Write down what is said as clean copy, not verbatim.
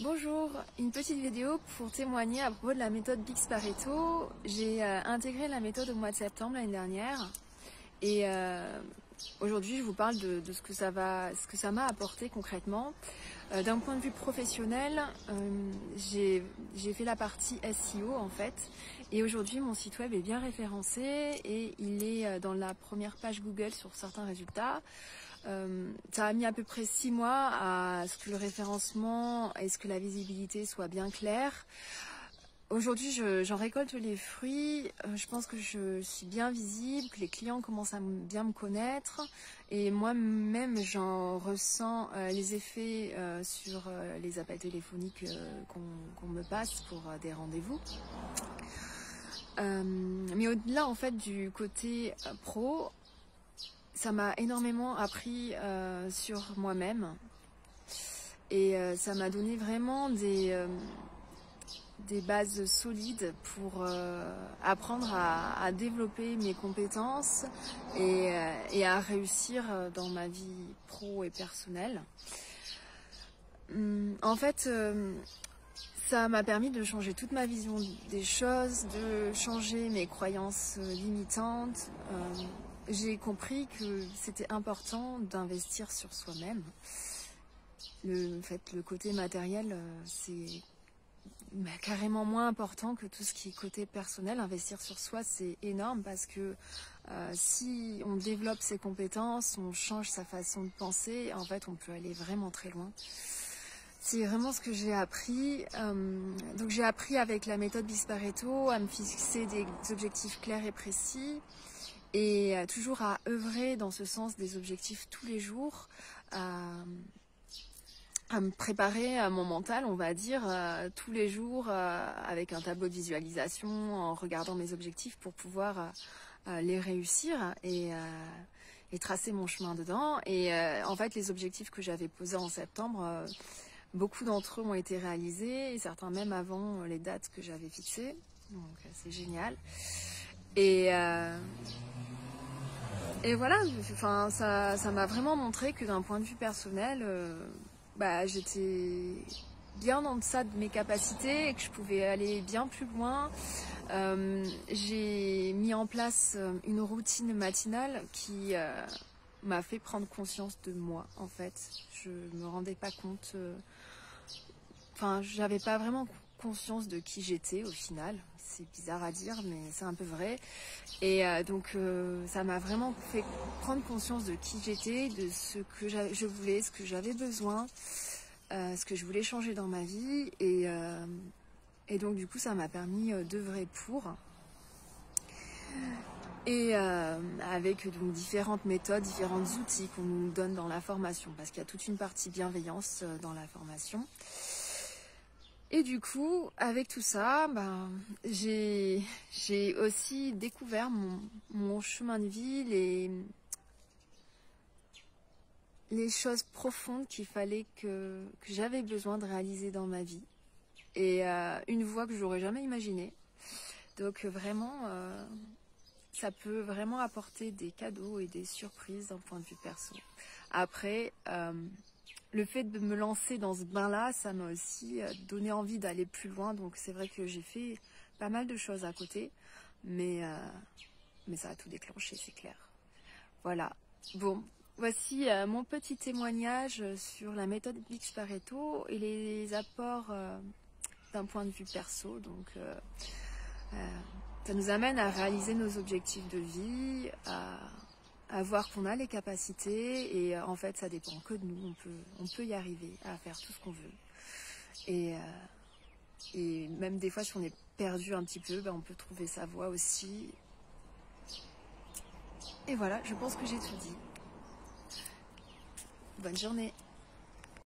Bonjour, une petite vidéo pour témoigner à propos de la méthode Bix Pareto. J'ai intégré la méthode au mois de septembre l'année dernière et aujourd'hui je vous parle de ce que ça m'a apporté concrètement. D'un point de vue professionnel, j'ai fait la partie SEO en fait, et aujourd'hui mon site web est bien référencé et il est dans la première page Google sur certains résultats. Ça a mis à peu près 6 mois à ce que le référencement et ce que la visibilité soit bien claire. Aujourd'hui, j'en récolte les fruits. Je pense que je suis bien visible, que les clients commencent à bien me connaître. Et moi-même, j'en ressens les effets sur les appels téléphoniques qu'on me passe pour des rendez-vous. Mais au-delà, en fait, du côté pro, ça m'a énormément appris sur moi-même. Et ça m'a donné vraiment des bases solides pour apprendre à développer mes compétences et à réussir dans ma vie pro et personnelle. En fait, ça m'a permis de changer toute ma vision des choses, de changer mes croyances limitantes. J'ai compris que c'était important d'investir sur soi-même. Le côté matériel, c'est carrément moins important que tout ce qui est côté personnel. Investir sur soi, c'est énorme parce que si on développe ses compétences, on change sa façon de penser, en fait, on peut aller vraiment très loin. C'est vraiment ce que j'ai appris. Donc j'ai appris avec la méthode Bix Pareto à me fixer des objectifs clairs et précis et toujours à œuvrer dans ce sens des objectifs tous les jours, à me préparer à mon mental, on va dire, tous les jours avec un tableau de visualisation, en regardant mes objectifs pour pouvoir les réussir et tracer mon chemin dedans. Et en fait, les objectifs que j'avais posés en septembre, beaucoup d'entre eux ont été réalisés, et certains même avant les dates que j'avais fixées. Donc c'est génial. Et voilà, enfin, ça m'a vraiment montré que d'un point de vue personnel, j'étais bien en deçà de mes capacités et que je pouvais aller bien plus loin. J'ai mis en place une routine matinale qui m'a fait prendre conscience de moi, en fait. Je me rendais pas compte, j'avais pas vraiment conscience de qui j'étais au final. C'est bizarre à dire, mais c'est un peu vrai. Et donc ça m'a vraiment fait prendre conscience de qui j'étais, de ce que je voulais, ce que j'avais besoin, ce que je voulais changer dans ma vie. Et donc du coup ça m'a permis d'œuvrer pour. Et avec donc différentes méthodes, différents outils qu'on nous donne dans la formation, parce qu'il y a toute une partie bienveillance dans la formation. Et du coup, avec tout ça, j'ai aussi découvert mon chemin de vie, les choses profondes qu'il fallait que j'avais besoin de réaliser dans ma vie. Et une voie que je n'aurais jamais imaginée. Donc vraiment, ça peut vraiment apporter des cadeaux et des surprises d'un point de vue perso. Après, le fait de me lancer dans ce bain-là, ça m'a aussi donné envie d'aller plus loin. Donc c'est vrai que j'ai fait pas mal de choses à côté, mais ça a tout déclenché, c'est clair. Voilà. Bon, voici mon petit témoignage sur la méthode Bix Pareto et les apports d'un point de vue perso. Donc ça nous amène à réaliser nos objectifs de vie, à voir qu'on a les capacités, et en fait ça dépend que de nous, on peut y arriver à faire tout ce qu'on veut. Et même des fois si on est perdu un petit peu, on peut trouver sa voie aussi. Et voilà, je pense que j'ai tout dit. Bonne journée.